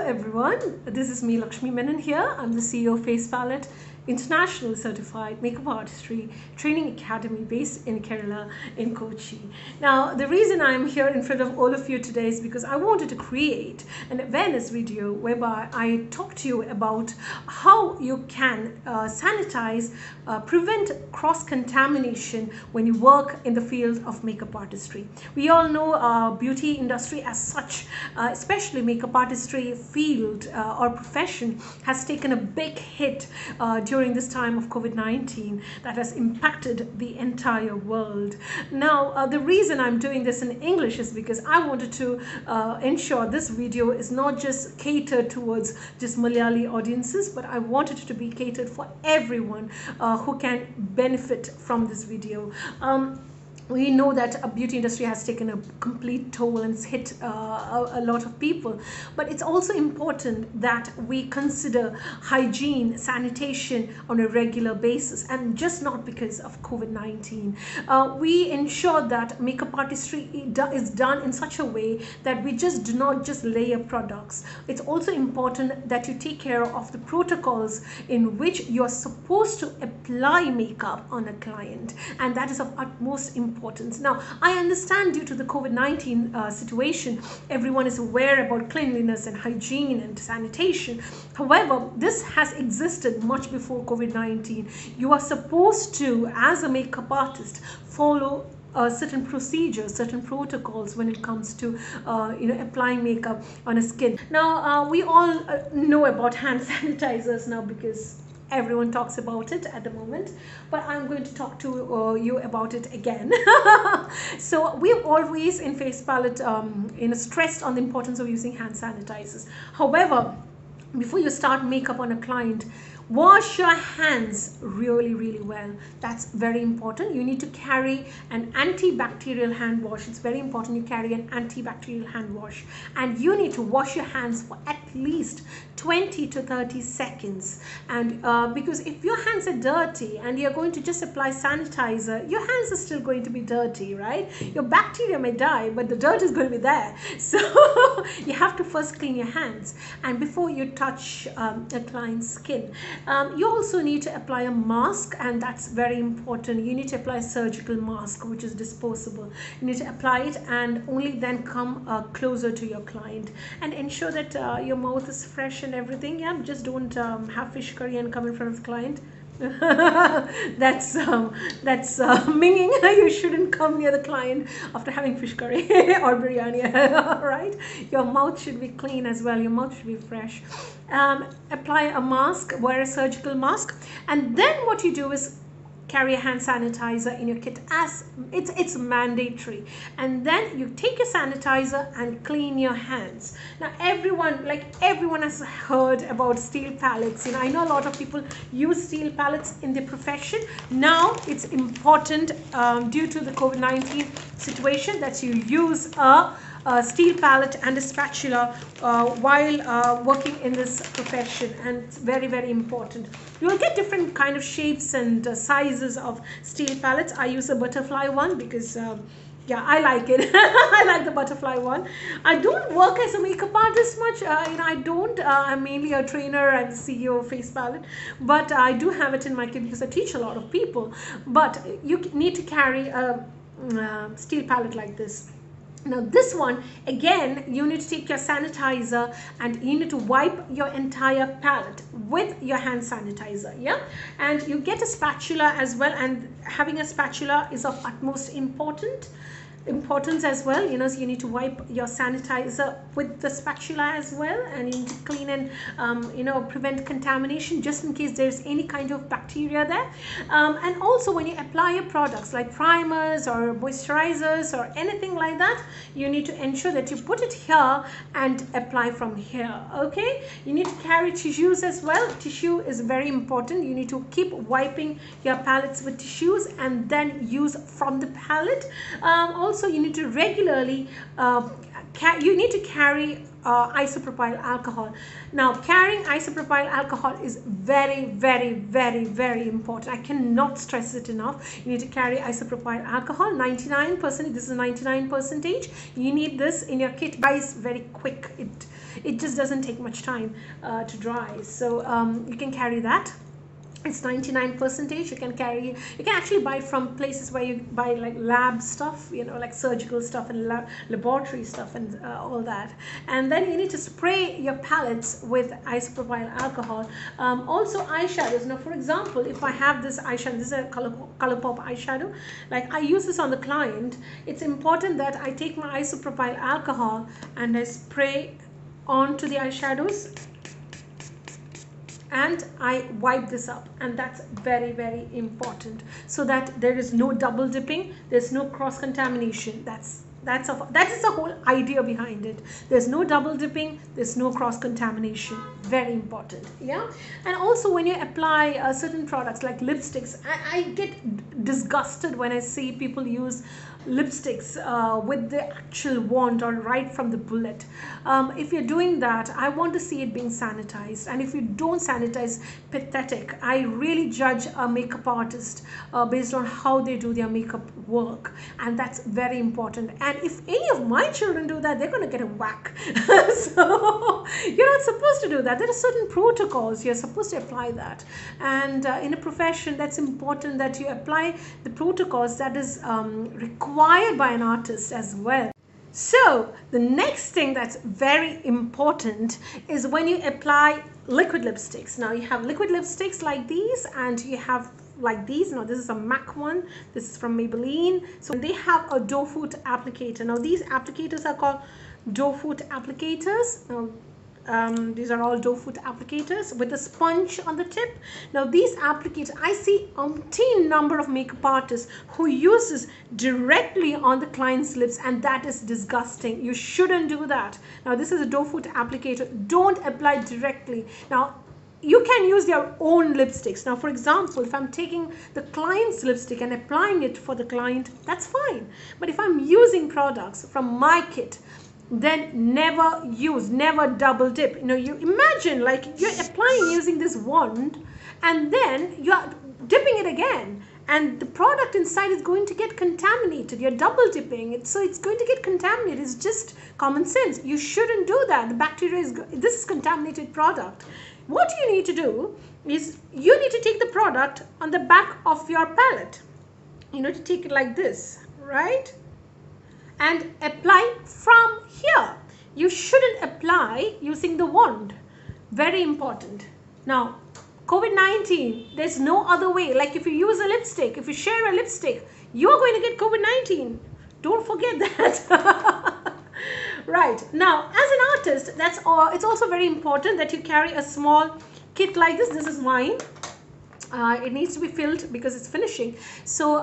everyone, this is me Lakshmi Menon here. I'm the CEO of Face Palette, international certified makeup artistry training academy based in Kerala in Kochi. Now the reason I'm here in front of all of you today is because I wanted to create an awareness video whereby I talk to you about how you can sanitize, prevent cross-contamination when you work in the field of makeup artistry. We all know beauty industry as such, especially makeup artistry field or profession has taken a big hit during this time of COVID-19 that has impacted the entire world. Now the reason I'm doing this in English is because I wanted to ensure this video is not just catered towards just Malayali audiences, but I wanted it to be catered for everyone who can benefit from this video. We know that a beauty industry has taken a complete toll and it's hit a lot of people, but it's also important that we consider hygiene, sanitation on a regular basis, and just not because of COVID-19. We ensure that makeup artistry is done in such a way that we just do not just layer products. It's also important that you take care of the protocols in which you are supposed to apply makeup on a client, and that is of utmost importance. Now, I understand due to the COVID-19 situation, everyone is aware about cleanliness and hygiene and sanitation. However, this has existed much before COVID-19. You are supposed to, as a makeup artist, follow certain procedures, certain protocols when it comes to applying makeup on a skin. Now, we all know about hand sanitizers now because everyone talks about it at the moment, but I'm going to talk to you about it again. So we've always in Face Palette stressed on the importance of using hand sanitizers. However, before you start makeup on a client, wash your hands really well. That's very important. You need to carry an antibacterial hand wash. It's very important you carry an antibacterial hand wash, and you need to wash your hands for at least 20 to 30 seconds. And because if your hands are dirty and you're going to just apply sanitizer, your hands are still going to be dirty, right? Your bacteria may die, but the dirt is going to be there. So you have to first clean your hands, and before you touch a client's skin. You also need to apply a mask, and that's very important. You need to apply a surgical mask which is disposable. You need to apply it and only then come closer to your client, and ensure that your mouth is fresh and everything. Yeah, just don't have fish curry and come in front of the client. that's minging. You shouldn't come near the client after having fish curry or biryani. Right, your mouth should be clean as well. Your mouth should be fresh. Apply a mask, wear a surgical mask, and then what you do is carry a hand sanitizer in your kit, as it's mandatory. And then you take your sanitizer and clean your hands. Now everyone has heard about steel palettes. I know a lot of people use steel palettes in their profession. Now it's important due to the COVID-19 situation that you use a steel palette and a spatula while working in this profession, and it's very important. You will get different kind of shapes and sizes of steel palettes. I use a butterfly one because yeah, I like it. I like the butterfly one. I don't work as a makeup artist much. I don't. I'm mainly a trainer and the CEO of Face Palette, but I do have it in my kit because I teach a lot of people. But you need to carry a steel palette like this. Now this one, again, you need to take your sanitizer and you need to wipe your entire palette with your hand sanitizer, yeah? And you get a spatula as well, and having a spatula is of utmost importance as well. So you need to wipe your sanitizer with the spatula as well, and you need to clean and prevent contamination just in case there's any kind of bacteria there. And also when you apply your products like primers or moisturizers or anything like that, you need to ensure that you put it here and apply from here. Okay, you need to carry tissues as well. Tissue is very important. You need to keep wiping your palettes with tissues and then use from the palette. Also, you need to regularly carry isopropyl alcohol. Now, carrying isopropyl alcohol is very, very, very, very important. I cannot stress it enough. You need to carry isopropyl alcohol, 99%. This is 99%. You need this in your kit. Dries very quick. It just doesn't take much time to dry. So you can carry that. It's 99%. You can actually buy it from places where you buy like lab stuff, you know, like surgical stuff and laboratory stuff and all that. And then you need to spray your palettes with isopropyl alcohol. Also eyeshadows. Now, for example, if I have this eyeshadow, this is a Colourpop eyeshadow, like I use this on the client, it's important that I take my isopropyl alcohol and I spray onto the eyeshadows and I wipe this up, and that's very, very important, so that there is no double dipping, there's no cross contamination. That is the whole idea behind it. There's no double dipping, there's no cross contamination. Very important. Yeah. And also when you apply certain products like lipsticks, I get disgusted when I see people use lipsticks with the actual wand or right from the bullet. If you're doing that, I want to see it being sanitized, and if you don't sanitize, pathetic. I really judge a makeup artist based on how they do their makeup work, and that's very important. And if any of my children do that, they're going to get a whack. So you're not supposed to do that. There are certain protocols you're supposed to apply that, and in a profession, that's important that you apply the protocols that is required by an artist as well. So the next thing that's very important is when you apply liquid lipsticks. Now you have liquid lipsticks like these, and you have like these. Now this is a MAC one, this is from Maybelline. So they have a doe foot applicator. Now these applicators are called doe foot applicators. Now these are all doe foot applicators with a sponge on the tip. Now these applicators, I see umpteen number of makeup artists who use this directly on the client's lips, and that is disgusting. You shouldn't do that. Now this is a doe foot applicator. Don't apply directly. Now you can use your own lipsticks. Now for example, if I'm taking the client's lipstick and applying it for the client, that's fine. But if I'm using products from my kit, then never double dip. You know, you imagine like you're applying using this wand, and then you're dipping it again, and the product inside is going to get contaminated. You're double dipping it, so it's going to get contaminated. It's just common sense. You shouldn't do that. The bacteria this is contaminated product. What you need to do is you need to take the product on the back of your palette. You know, to take it like this, right? And apply from here. You shouldn't apply using the wand. Very important. Now, COVID-19, there's no other way. Like if you use a lipstick, if you share a lipstick, you're going to get COVID-19. Don't forget that. Right. Now, as an artist, it's also very important that you carry a small kit like this. This is mine. It needs to be filled because it's finishing. So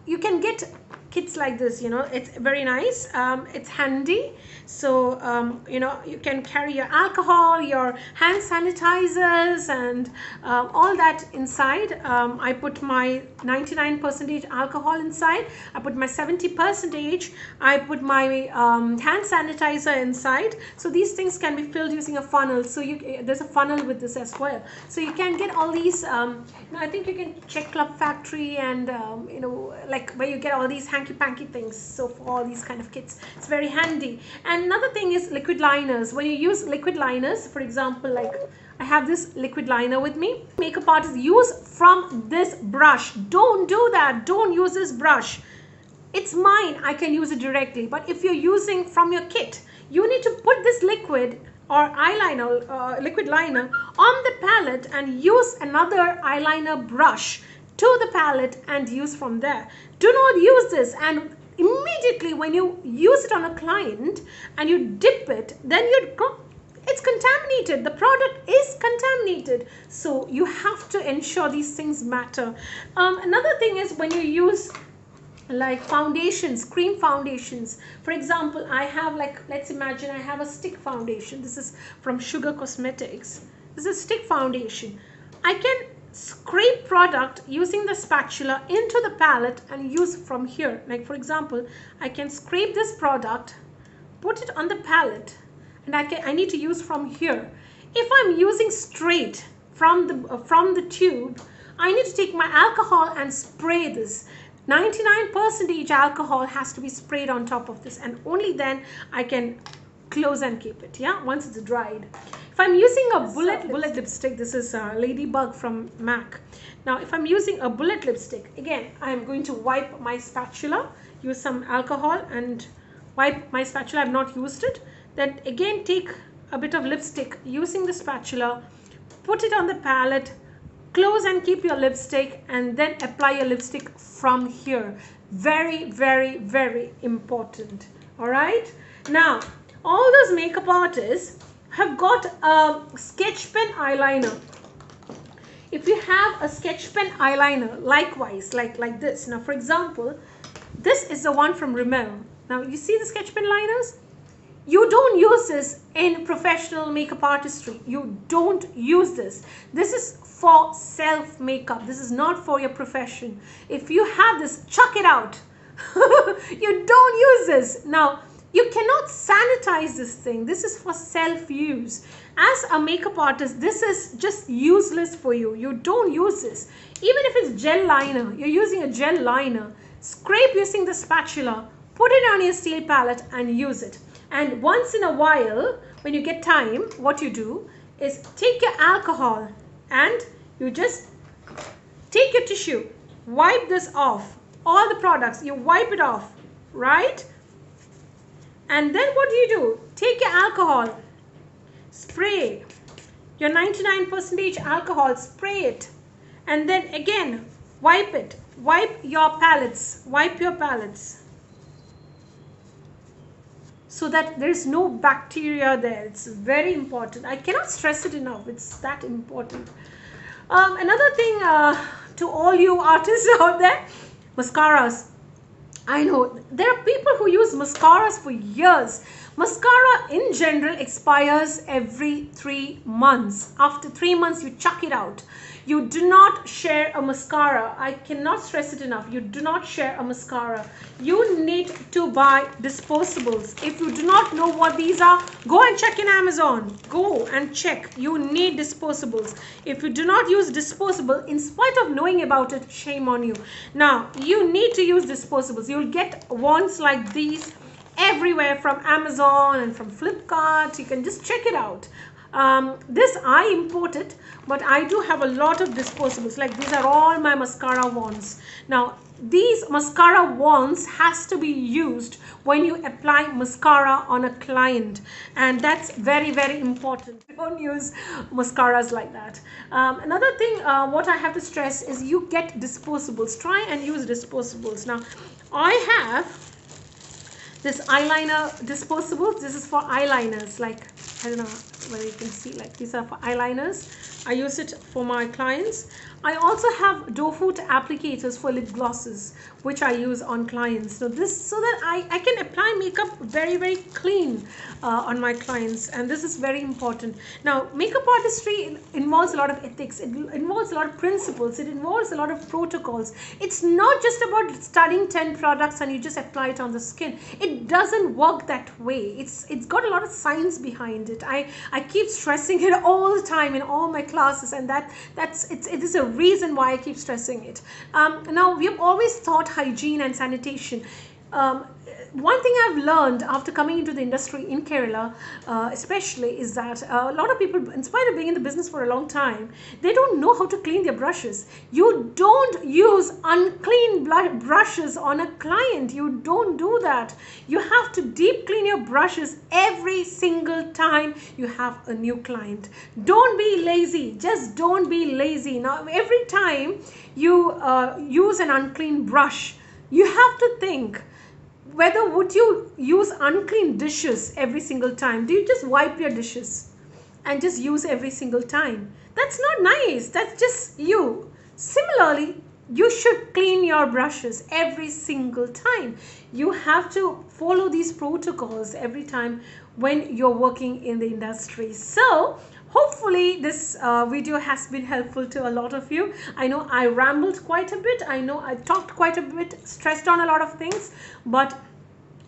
you can get kits like this, you know, it's very nice. It's handy. So you know, you can carry your alcohol, your hand sanitizers, and all that inside. I put my 99% alcohol inside. I put my 70%. I put my hand sanitizer inside. So these things can be filled using a funnel. So there's a funnel with this as well. So you can get all these. I think you can check Club Factory and you know, like where you get all these hanky-panky things. So for all these kind of kits, it's very handy. And another thing is liquid liners. When you use liquid liners, for example, like I have this liquid liner with me. Makeup artists use from this brush. Don't do that. Don't use this brush. It's mine. I can use it directly. But if you're using from your kit, you need to put this liquid or eyeliner, liquid liner on the palette and use another eyeliner brush to the palette and use from there. Do not use this, and immediately when you use it on a client and you dip it, then it's contaminated. The product is contaminated. So you have to ensure these things matter. Another thing is when you use like foundations, cream foundations. For example, I have like, let's imagine I have a stick foundation. This is from Sugar Cosmetics. This is a stick foundation. I can scrape product using the spatula into the palette and use from here. Like for example, I can scrape this product, put it on the palette, and and I need to use from here. If I'm using straight from the tube, I need to take my alcohol and spray this. 99% alcohol has to be sprayed on top of this, and only then I can close and keep it, yeah, once it's dried. If I'm using a bullet lipstick, this is Ladybug from MAC. Now if I'm using a bullet lipstick, again I'm going to wipe my spatula, use some alcohol and wipe my spatula. I've not used it. Then again take a bit of lipstick using the spatula, put it on the palette, close and keep your lipstick, and then apply your lipstick from here. Very, very, very important. All right. Now all those makeup artists have got a sketch pen eyeliner. If you have a sketch pen eyeliner, likewise, like this. Now, for example, this is the one from Rimmel. Now, you see the sketch pen liners? You don't use this in professional makeup artistry. You don't use this. This is for self makeup. This is not for your profession. If you have this, chuck it out. You don't use this. Now, you cannot sanitize this thing. This is for self-use. As a makeup artist, this is just useless for you. You don't use this. Even if it's gel liner, you're using a gel liner, scrape using the spatula, put it on your steel palette and use it. And once in a while, when you get time, what you do is take your alcohol and you just take your tissue, wipe this off. All the products, you wipe it off, right? And then what do? Take your alcohol, spray your 99% alcohol, spray it, and then again wipe it. Wipe your palettes, so that there is no bacteria there. It's very important. I cannot stress it enough. It's that important. Another thing to all you artists out there, mascaras. I know there are people who use mascaras for years. Mascara in general expires every 3 months. After 3 months, you chuck it out. You do not share a mascara. I cannot stress it enough. You do not share a mascara. You need to buy disposables. If you do not know what these are, go and check in Amazon. Go and check. You need disposables. If you do not use disposable, in spite of knowing about it, shame on you. Now, you need to use disposables. You'll get wands like these everywhere from Amazon and from Flipkart. You can just check it out. This I imported, but I do have a lot of disposables. Like these are all my mascara wands. Now these mascara wands has to be used when you apply mascara on a client, and that's very, very important. Don't use mascaras like that. Another thing what I have to stress is you get disposables. Try and use disposables. Now I have this eyeliner disposable. This is for eyeliners, like I don't know whether you can see, like these are for eyeliners. I use it for my clients. I also have doe foot applicators for lip glosses, which I use on clients. So this, so that I can apply makeup very, very clean on my clients, and this is very important. Now, makeup artistry involves a lot of ethics. It involves a lot of principles. It involves a lot of protocols. It's not just about studying 10 products and you just apply it on the skin. It doesn't work that way. It's got a lot of science behind it. I keep stressing it all the time in all my classes, and it is a reason why I keep stressing it. Now, we have always taught hygiene and sanitation. One thing I've learned after coming into the industry in Kerala especially is that a lot of people, in spite of being in the business for a long time, they don't know how to clean their brushes. You don't use unclean brushes on a client. You don't do that. You have to deep clean your brushes every single time you have a new client. Don't be lazy. Just don't be lazy. Now, every time you use an unclean brush, you have to think, whether would you use unclean dishes every single time? Do you just wipe your dishes and just use every single time? That's not nice. That's just you. Similarly, you should clean your brushes every single time. You have to follow these protocols every time when you're working in the industry. So, hopefully this video has been helpful to a lot of you. I know I rambled quite a bit. I know I talked quite a bit, stressed on a lot of things, but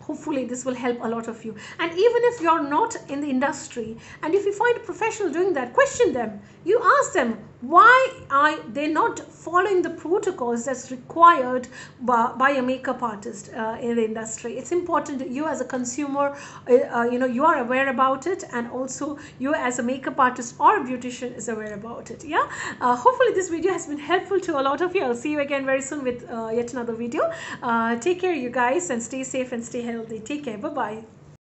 Hopefully this will help a lot of you. And even if you're not in the industry, and if you find a professional doing that, question them. You ask them, why are they not following the protocols that's required by a makeup artist in the industry? It's important that you as a consumer, you are aware about it, and also you as a makeup artist or a beautician is aware about it. Yeah. Hopefully this video has been helpful to a lot of you. I'll see you again very soon with yet another video. Take care, you guys, and stay safe and stay healthy. Take care. Bye bye.